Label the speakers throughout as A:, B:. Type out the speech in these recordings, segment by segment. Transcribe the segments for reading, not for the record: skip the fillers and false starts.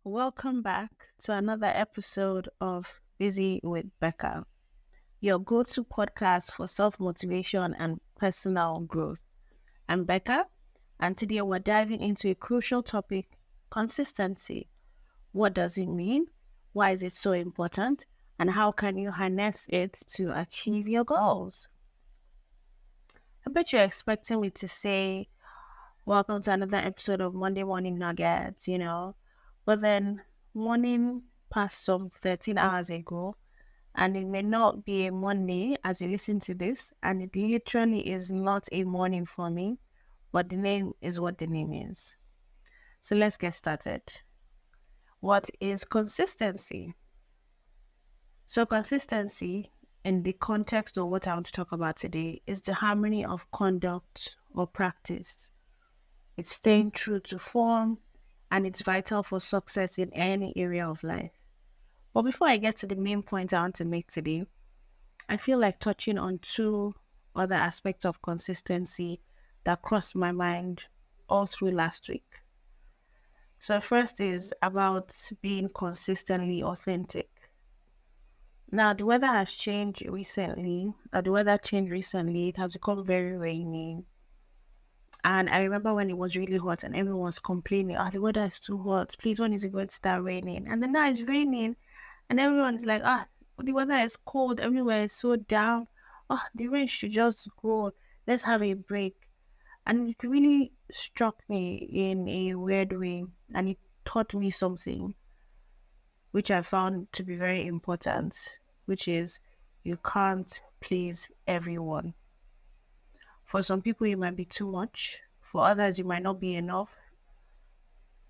A: Welcome back to another episode of Busy with Becca, your go to podcast for self motivation and personal growth. I'm Becca, and today we're diving into a crucial topic: consistency. What does it mean? Why is it so important? And how can you harness it to achieve your goals? I bet you're expecting me to say, welcome to another episode of Monday Morning Nuggets. But then morning passed some 13 hours ago, and it may not be a Monday as you listen to this, and it literally is not a morning for me, but the name is what the name is. So let's get started. What is consistency? So consistency, in the context of what I want to talk about today, is the harmony of conduct or practice. It's staying true to form, and it's vital for success in any area of life. But before I get to the main point I want to make today, I feel like touching on two other aspects of consistency that crossed my mind all through last week. So first is about being consistently authentic. Now, the weather has changed recently. It has become very rainy. And I remember when it was really hot and everyone was complaining, the weather is too hot. Please, when is it going to start raining? And then now it's raining and everyone's like, the weather is cold. Everywhere is so down. The rain should just go. Let's have a break. And it really struck me in a weird way. And it taught me something which I found to be very important, which is you can't please everyone. For some people, it might be too much. For others, it might not be enough.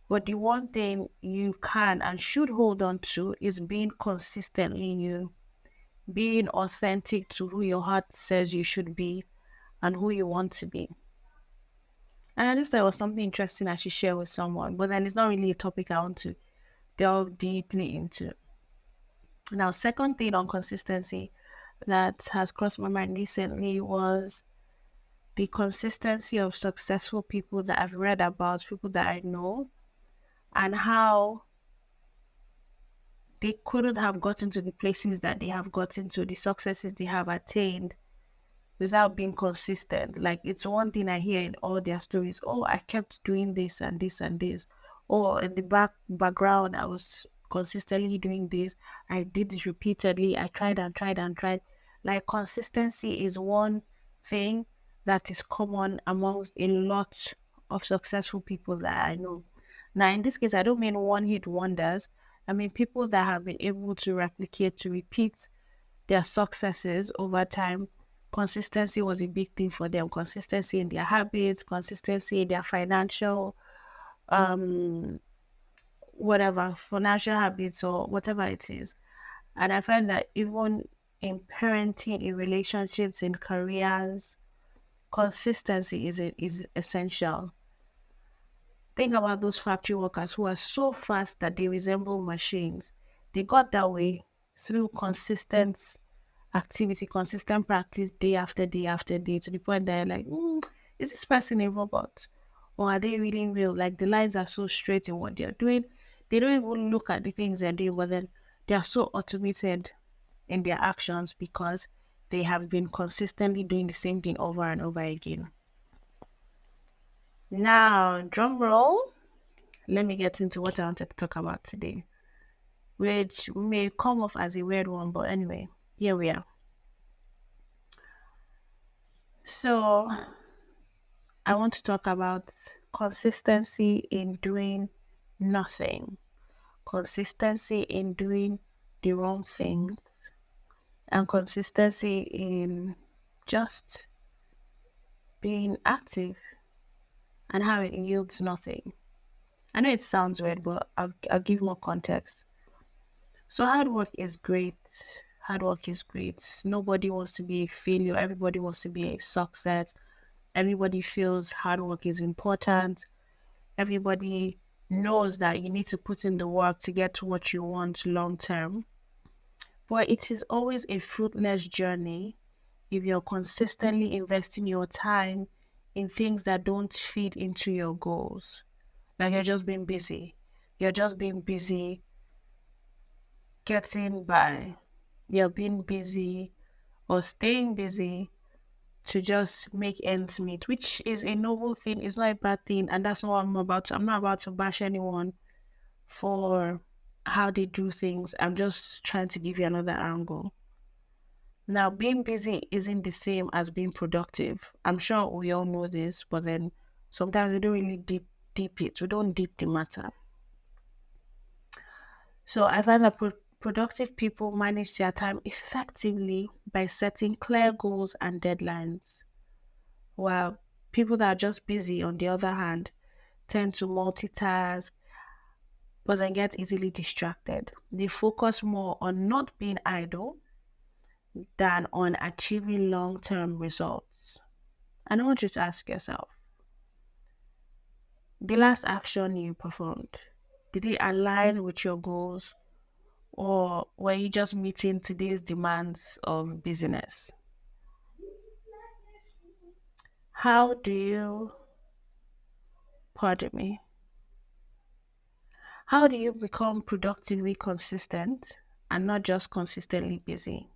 A: But the one thing you can and should hold on to is being consistently you, being authentic to who your heart says you should be and who you want to be. And I just thought it was something interesting I should share with someone, but then it's not really a topic I want to delve deeply into. Now, second thing on consistency that has crossed my mind recently was the consistency of successful people that I've read about, people that I know, and how they couldn't have gotten to the places that they have gotten to, the successes they have attained without being consistent. Like, it's one thing I hear in all their stories. I kept doing this and this and this. In the background, I was consistently doing this. I did this repeatedly. I tried and tried and tried. Like, consistency is one thing that is common amongst a lot of successful people that I know. Now, in this case, I don't mean one-hit wonders. I mean people that have been able to replicate, to repeat their successes over time. Consistency was a big thing for them. Consistency in their habits, consistency in their financial financial habits or whatever it is. And I find that even in parenting, in relationships, in careers, consistency is essential. Think about those factory workers who are so fast that they resemble machines. They got that way through consistent activity, consistent practice, day after day after day, to the point that you're like, is this person a robot? Or are they really real? Like, the lines are so straight in what they're doing. They don't even look at the things they're doing, but then they are so automated in their actions because they have been consistently doing the same thing over and over again. Now, drum roll, let me get into what I wanted to talk about today, which may come off as a weird one, but anyway, here we are. So, I want to talk about consistency in doing nothing, consistency in doing the wrong things, and consistency in just being active and how it yields nothing. I know it sounds weird, but I'll give more context. So hard work is great. Hard work is great. Nobody wants to be a failure. Everybody wants to be a success. Everybody feels hard work is important. Everybody knows that you need to put in the work to get to what you want long term. But it is always a fruitless journey if you're consistently investing your time in things that don't feed into your goals. Like you're just being busy. You're just being busy getting by. You're being busy or staying busy to just make ends meet, which is a noble thing. It's not a bad thing. And that's not what I'm about to. I'm not about to bash anyone for how they do things. I'm just trying to give you another angle. Now, being busy isn't the same as being productive. I'm sure we all know this, but then sometimes we don't really deep it. We don't deep the matter. So I find that productive people manage their time effectively by setting clear goals and deadlines, while people that are just busy, on the other hand, tend to multitask but then get easily distracted. They focus more on not being idle than on achieving long term results. And I want you to ask yourself, the last action you performed, did it align with your goals, or were you just meeting today's demands of business? How do you, pardon me, how do you become productively consistent and not just consistently busy?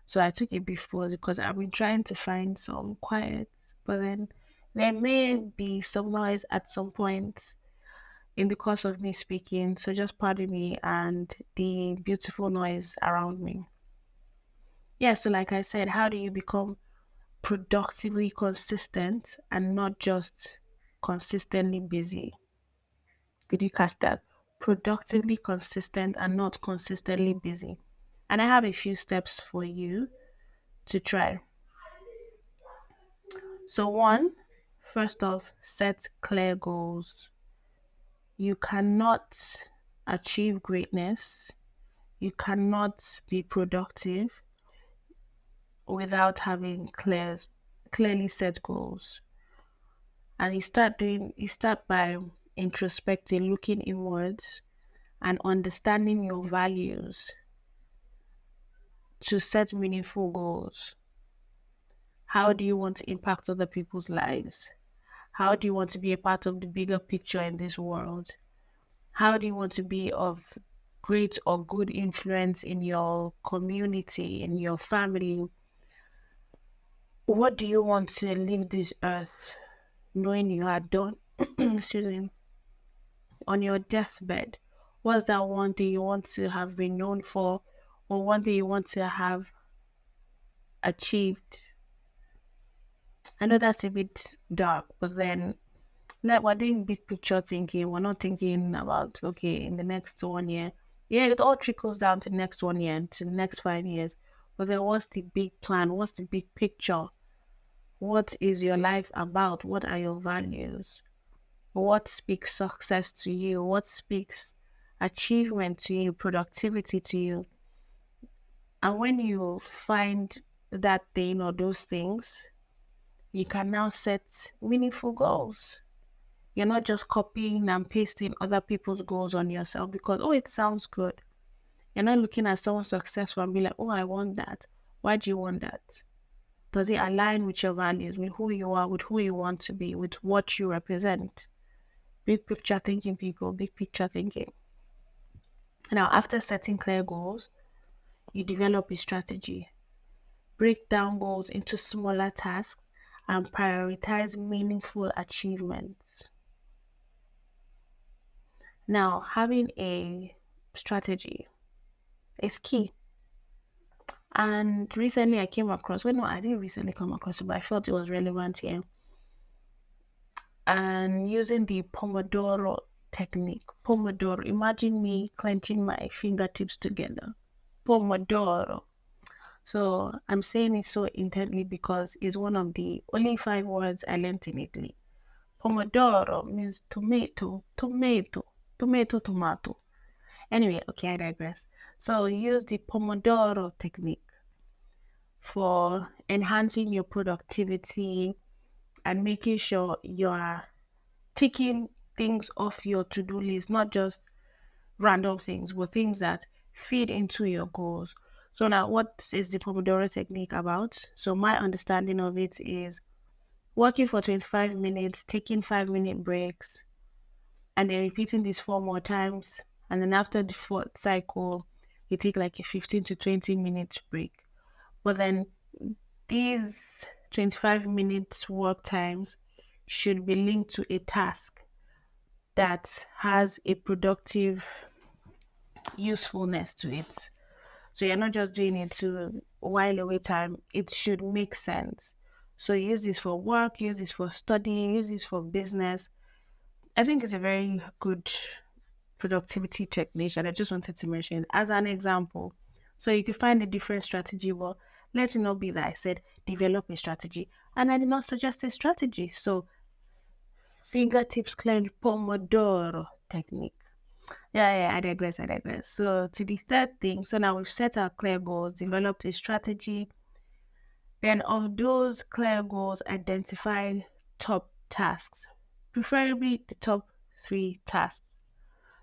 A: So I took a brief pause because I've been trying to find some quiet, but then there may be some noise at some point in the course of me speaking. So just pardon me and the beautiful noise around me. Yeah, so like I said, how do you become productively consistent and not just consistently busy? Did you catch that? Productively consistent and not consistently busy. And I have a few steps for you to try. So, one, first off, set clear goals. You cannot achieve greatness, you cannot be productive without having clearly set goals. And you start by introspecting, looking inwards and understanding your values to set meaningful goals. How do you want to impact other people's lives? How do you want to be a part of the bigger picture in this world? How do you want to be of great or good influence in your community, in your family? What do you want to leave this earth knowing you had done, excuse me, on your deathbed? What's that one thing you want to have been known for, or one thing you want to have achieved? I know that's a bit dark, but then like we're doing big picture thinking. We're not thinking about okay in the next 1 year. Yeah, it all trickles down to the next 1 year, to the next 5 years. But then what's the big plan? What's the big picture? What is your life about? What are your values? What speaks success to you? What speaks achievement to you, productivity to you? And when you find that thing or those things, you can now set meaningful goals. You're not just copying and pasting other people's goals on yourself because, oh, it sounds good. You're not looking at someone successful and be like, oh, I want that. Why do you want that? Does it align with your values, with who you are, with who you want to be, with what you represent? Big picture thinking, people, big picture thinking. Now, after setting clear goals, you develop a strategy. Break down goals into smaller tasks and prioritize meaningful achievements. Now, having a strategy is key. And recently I came across, well, no, I didn't recently come across it, but I felt it was relevant here. And using the Pomodoro technique. Pomodoro, imagine me clenching my fingertips together. Pomodoro. So I'm saying it so intently because it's one of the only 5 words I learned in Italy. Pomodoro means tomato, tomato, tomato, tomato. Anyway, okay, I digress. So use the Pomodoro technique for enhancing your productivity and making sure you are ticking things off your to-do list, not just random things, but things that feed into your goals. So now what is the Pomodoro technique about? So my understanding of it is Working for 25 minutes, taking 5-minute breaks, and then repeating this 4 more times. And then after the fourth cycle, you take like a 15 to 20 minute break. But then these 25 minutes work times should be linked to a task that has a productive usefulness to it. So you're not just doing it to while away time, it should make sense. So use this for work, use this for study, use this for business. I think it's a very good productivity technique, and I just wanted to mention as an example. So you could find a different strategy, but let it not be that I said develop a strategy and I did not suggest a strategy. So fingertips clenched Pomodoro technique. Yeah, I digress, I digress. So to the third thing, so now we've set our clear goals, developed a strategy. Then of those clear goals, identify top tasks, preferably the top 3 tasks.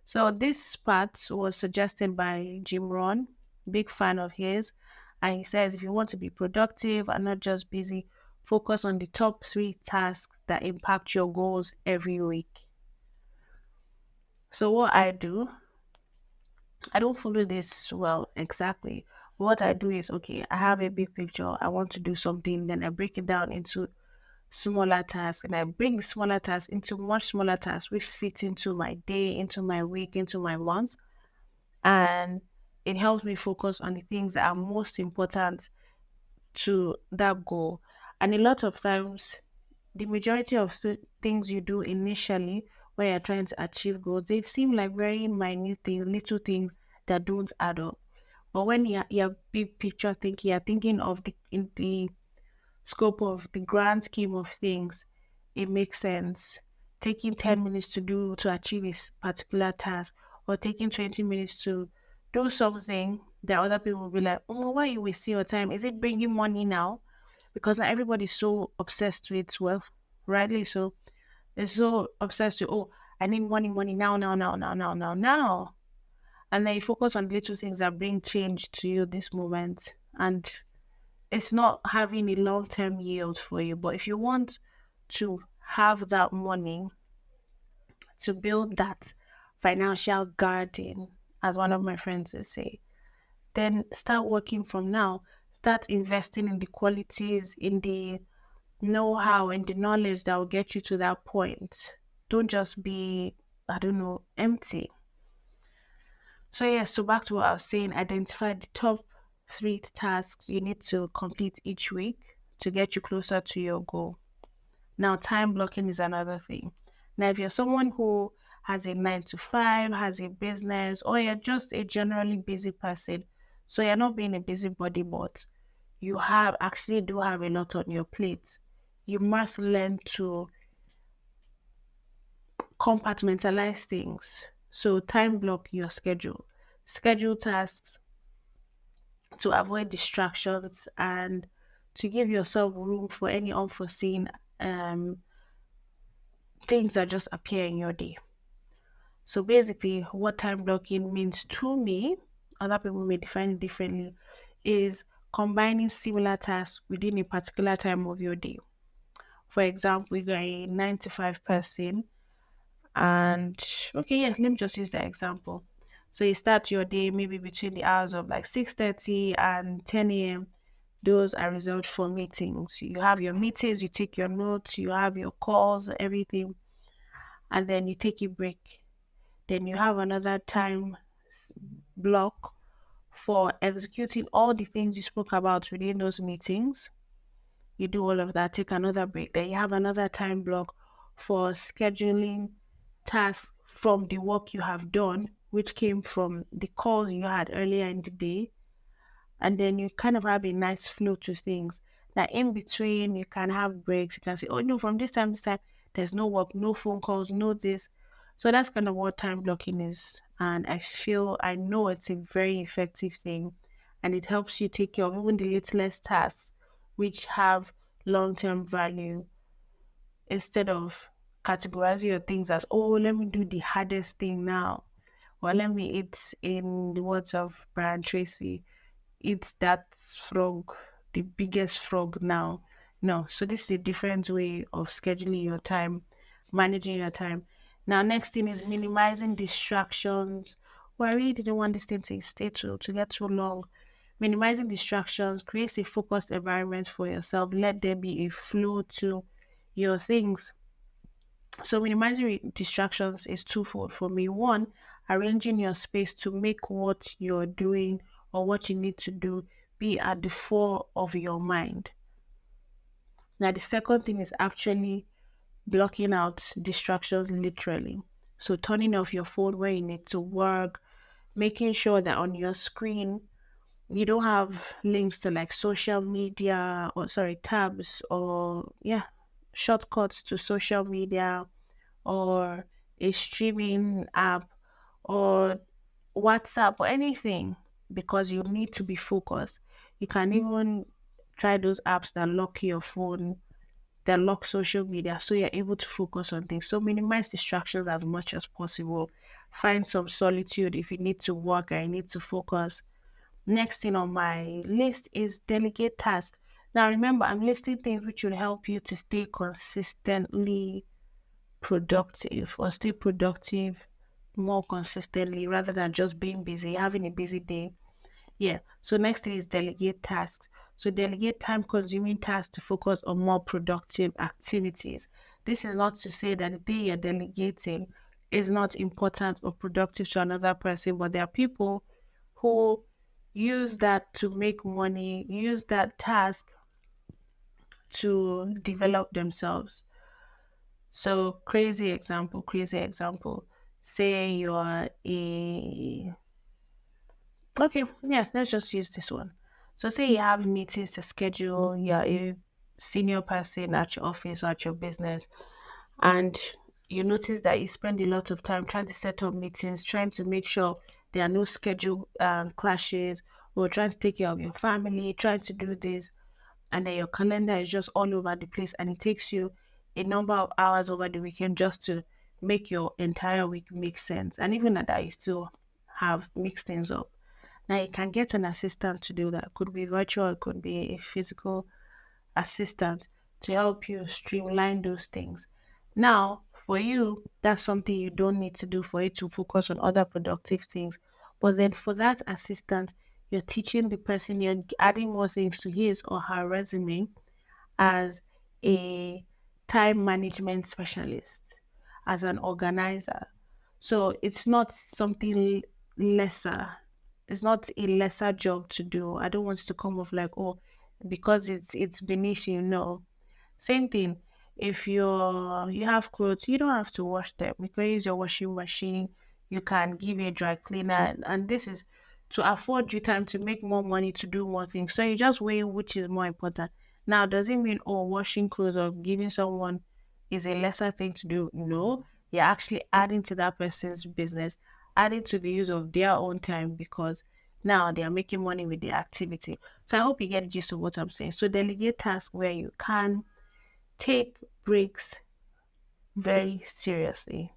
A: So this part was suggested by Jim Rohn, big fan of his. And he says if you want to be productive and not just busy, focus on the top 3 tasks that impact your goals every week. So what I do, I don't follow this well exactly. What I do is okay, I have a big picture, I want to do something, then I break it down into smaller tasks and I break the smaller tasks into much smaller tasks which fit into my day, into my week, into my month. And it helps me focus on the things that are most important to that goal. And a lot of times, the majority of things you do initially when you're trying to achieve goals, they seem like very minute things, little things that don't add up. But when you're big picture thinking, you're thinking of the in the scope of the grand scheme of things, it makes sense. Taking 10 minutes to achieve a particular task, or taking 20 minutes to do something that other people will be like, oh, why are you wasting your time? Is it bringing money now? Because not everybody's so obsessed with wealth, rightly so. They're so obsessed with, oh, I need money, money now, now, now, now, now, now, now. And then you focus on little things that bring change to you this moment. And it's not having a long term yield for you. But if you want to have that money to build that financial garden, as one of my friends would say, then start working from now. Start investing in the qualities, in the know how, and the knowledge that will get you to that point. Don't just be, I don't know, empty. So, yeah, so back to what I was saying, identify the top 3 tasks you need to complete each week to get you closer to your goal. Now, time blocking is another thing. Now, if you're someone who has a 9 to 5, has a business, or you're just a generally busy person, so you're not being a busybody, but you have actually do have a lot on your plate, you must learn to compartmentalize things. So, time block your schedule, schedule tasks to avoid distractions and to give yourself room for any unforeseen um, things that just appear in your day. So basically, what time blocking means to me, other people may define it differently, is combining similar tasks within a particular time of your day. For example, you're a 9 to 5 person, and okay, yeah, let me just use that example. So you start your day maybe between the hours of like 6:30 and 10 a.m. Those are reserved for meetings. You have your meetings, you take your notes, you have your calls, everything, and then you take a break. Then you have another time block for executing all the things you spoke about within those meetings. You do all of that, take another break. Then you have another time block for scheduling tasks from the work you have done, which came from the calls you had earlier in the day. And then you kind of have a nice flow to things. That in between, you can have breaks. You can say, oh, no, from this time to this time, there's no work, no phone calls, no this. So that's kind of what time blocking is. And I know it's a very effective thing. And it helps you take care of even the littlest tasks, which have long term value, instead of categorizing your things as, oh, let me do the hardest thing now. Or let me eat, in the words of Brian Tracy, eat that frog, the biggest frog now. No. So this is a different way of scheduling your time, managing your time. Now, next thing is minimizing distractions. Well, I really didn't want this thing to stay to get too long. Minimizing distractions creates a focused environment for yourself. Let there be a flow to your things. So minimizing distractions is twofold for me. One, arranging your space to make what you're doing or what you need to do be at the fore of your mind. Now, the second thing is actually blocking out distractions literally. So turning off your phone when you need to work, making sure that on your screen you don't have links to like social media or sorry, tabs or yeah, shortcuts to social media or a streaming app or WhatsApp or anything because you need to be focused. You can even try those apps that lock your phone, that lock social media so you're able to focus on things. So minimize distractions as much as possible. Find some solitude if you need to work and you need to focus. Next thing on my list is delegate tasks. Now remember, I'm listing things which will help you to stay consistently productive or stay productive more consistently rather than just being busy, having a busy day. Yeah. So next thing is delegate tasks. So delegate time consuming tasks to focus on more productive activities. This is not to say that the day you're delegating is not important or productive to another person, but there are people who use that to make money, use that task to develop themselves. So crazy example. Say you're a okay, yeah, let's just use this one. So say you have meetings to schedule, you're a senior person at your office or at your business, and you notice that you spend a lot of time trying to set up meetings, trying to make sure there are no schedule clashes, or trying to take care of your family, trying to do this, and then your calendar is just all over the place, and it takes you a number of hours over the weekend just to make your entire week make sense. And even at that, you still have mixed things up. Now you can get an assistant to do that. It could be virtual, it could be a physical assistant to help you streamline those things. Now, for you, that's something you don't need to do for you to focus on other productive things. But then for that assistant, you're teaching the person, you're adding more things to his or her resume as a time management specialist, as an organizer. So it's not something lesser. It's not a lesser job to do. I don't want it to come off like, oh, because it's beneath you. No. Same thing. If you have clothes, you don't have to wash them. You can use your washing machine. You can give a dry cleaner, and this is to afford you time to make more money to do more things. So you just weigh which is more important. Now, does it mean washing clothes or giving someone is a lesser thing to do? No, you're actually adding to that person's business, adding to the use of their own time because now they are making money with the activity. So I hope you get the gist of what I'm saying. So delegate tasks where you can, take breaks very seriously.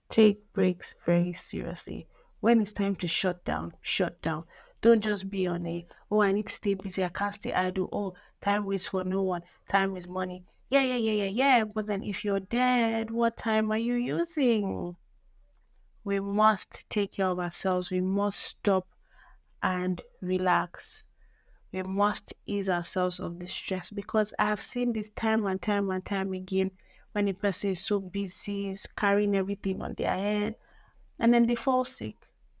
A: Take breaks very seriously. When it's time to shut down, shut down. Don't just be on a, oh, I need to stay busy. I can't stay idle. Oh, time waits for no one. Time is money. Yeah, yeah, yeah, yeah, yeah. But then if you're dead, what time are you using? We must take care of ourselves. We must stop and relax. We must ease ourselves of the stress because I have seen this time and time and time again when a person is so busy, is carrying everything on their head, and then they fall sick.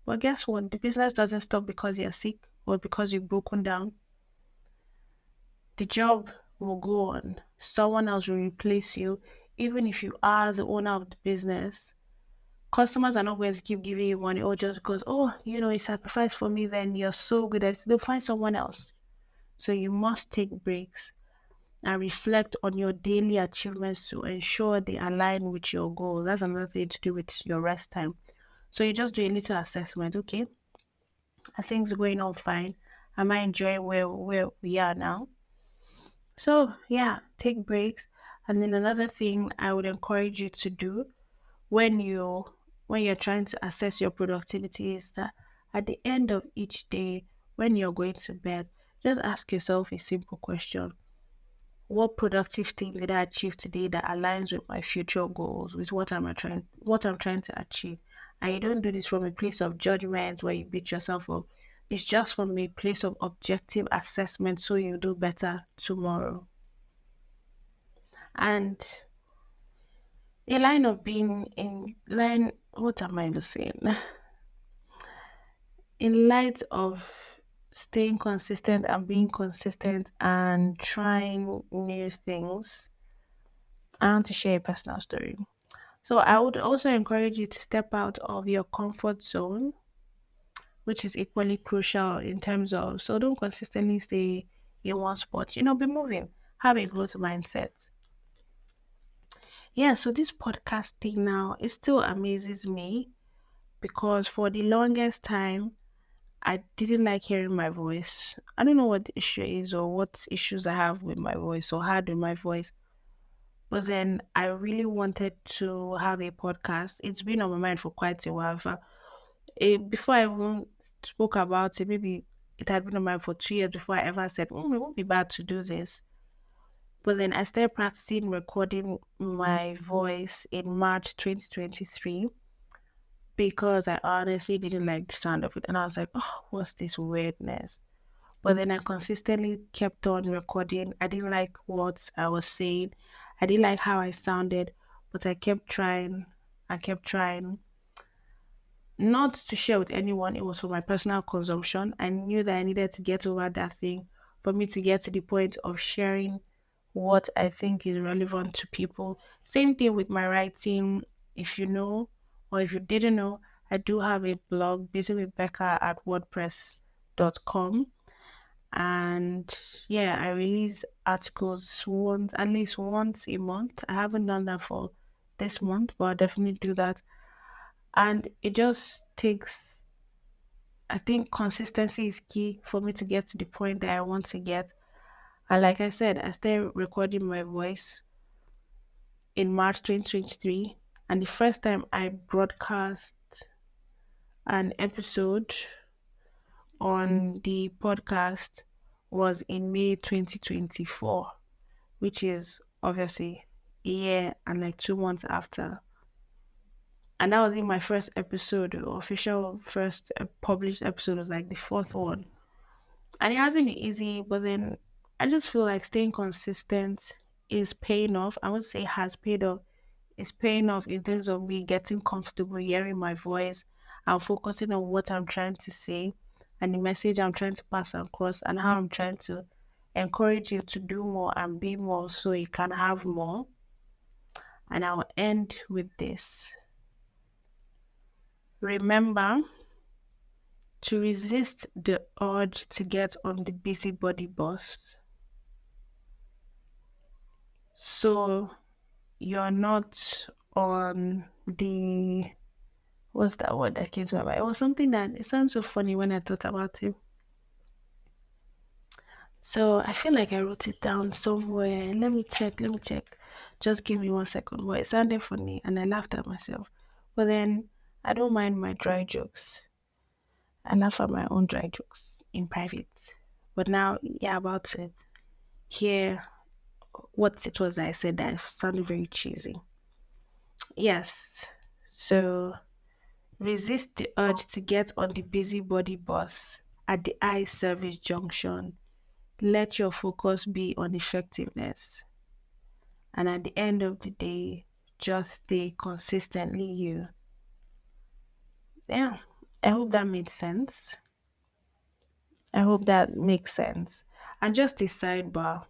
A: But guess what? The business doesn't stop because you're sick or because you've broken down. The job will go on. Someone else will replace you, even if you are the owner of the business. Customers are not going to keep giving you money or just because, oh, you sacrifice for me, then you're so good at it. They'll find someone else. So you must take breaks and reflect on your daily achievements to ensure they align with your goals. That's another thing to do with your rest time. So you just do a little assessment. Okay, are things going on fine? Am I enjoying where we are now? So yeah, take breaks. And then another thing I would encourage you to do when you're trying to assess your productivity is that at the end of each day, when you're going to bed, just ask yourself a simple question. What productive thing did I achieve today that aligns with my future goals, with what I'm trying to achieve? And you don't do this from a place of judgment where you beat yourself up. It's just from a place of objective assessment so you do better tomorrow. And a line of being in line, what am I saying? In light of staying consistent and being consistent and trying new things, I want to share a personal story. So I would also encourage you to step out of your comfort zone, which is equally crucial in terms of, so don't consistently stay in one spot. Be moving. Have a growth mindset. Yeah, so this podcast thing now, it still amazes me because for the longest time I didn't like hearing my voice. I don't know what the issue is or what issues I have with my voice or had with my voice. But then I really wanted to have a podcast. It's been on my mind for quite a while. In fact, before I even spoke about it, maybe it had been on my mind for 2 years before I ever said, it won't be bad to do this. But then I started practicing recording my voice in March 2023 because I honestly didn't like the sound of it. And I was like, oh, what's this weirdness? But then I consistently kept on recording. I didn't like what I was saying. I didn't like how I sounded, but I kept trying. I kept trying. Not to share with anyone, it was for my personal consumption. I knew that I needed to get over that thing for me to get to the point of sharing what I think is relevant to people. Same thing with my writing. If you know, or if you didn't know, I do have a blog, busy with Becca at wordpress.com. And yeah, I release articles at least once a month. I haven't done that for this month, but I'll definitely do that. And it just takes, I think consistency is key for me to get to the point that I want to get. And like I said, I started recording my voice in March 2023. And the first time I broadcast an episode on the podcast was in May 2024, which is obviously a year and like 2 months after. And that was in my first episode, official first published episode was like the fourth one. And it hasn't been easy, but then I just feel like staying consistent is paying off. I would say has paid off. It's paying off in terms of me getting comfortable hearing my voice and focusing on what I'm trying to say and the message I'm trying to pass across and how I'm trying to encourage you to do more and be more so you can have more. And I'll end with this. Remember to resist the urge to get on the busybody bus. So you're not on the, what's that word that came to my mind? It was something that it sounds so funny when I thought about it. So I feel like I wrote it down somewhere. Let me check. Just give me 1 second. But it sounded funny and I laughed at myself. But then I don't mind my dry jokes. I laugh at my own dry jokes in private. But now you're about to hear what it was that I said that sounded very cheesy. Yes. So resist the urge to get on the busybody bus at the eye service junction. Let your focus be on effectiveness. And at the end of the day, just stay consistently you. Yeah, I hope that made sense. I hope that makes sense. And just a sidebar,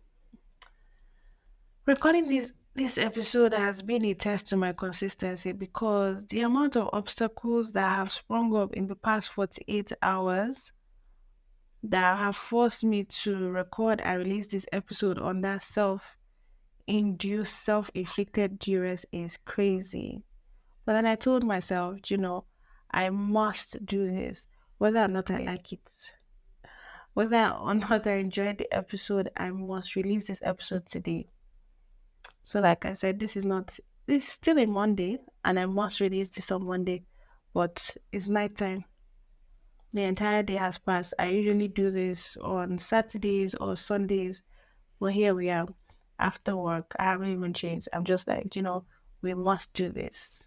A: recording this episode has been a test to my consistency because the amount of obstacles that have sprung up in the past 48 hours that have forced me to record and release this episode on that self-induced, self-inflicted duress is crazy. But then I told myself, I must do this, whether or not I like it. Whether or not I enjoyed the episode, I must release this episode today. So, like I said, this is still a Monday, and I must release this on Monday, but it's nighttime. the entire day has passed. I usually do this on Saturdays or Sundays, but here we are after work. I haven't even changed. I'm just like, we must do this.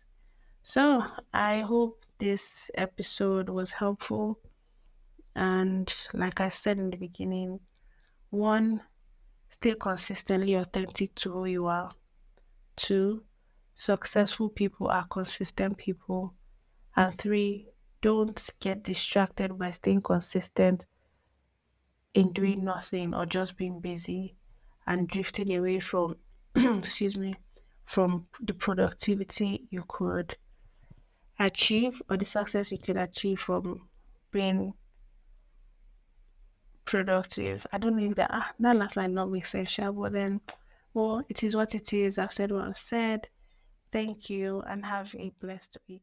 A: So I hope this episode was helpful. And like I said in the beginning, one, stay consistently authentic to who you are. Two, successful people are consistent people. And three, don't get distracted by staying consistent in doing nothing or just being busy and drifting away from, excuse me, from the productivity you could achieve or the success you could achieve from being productive. I don't know if that last line not makes sense, but then, well, it is what it is. I've said what I've said. Thank you and have a blessed week.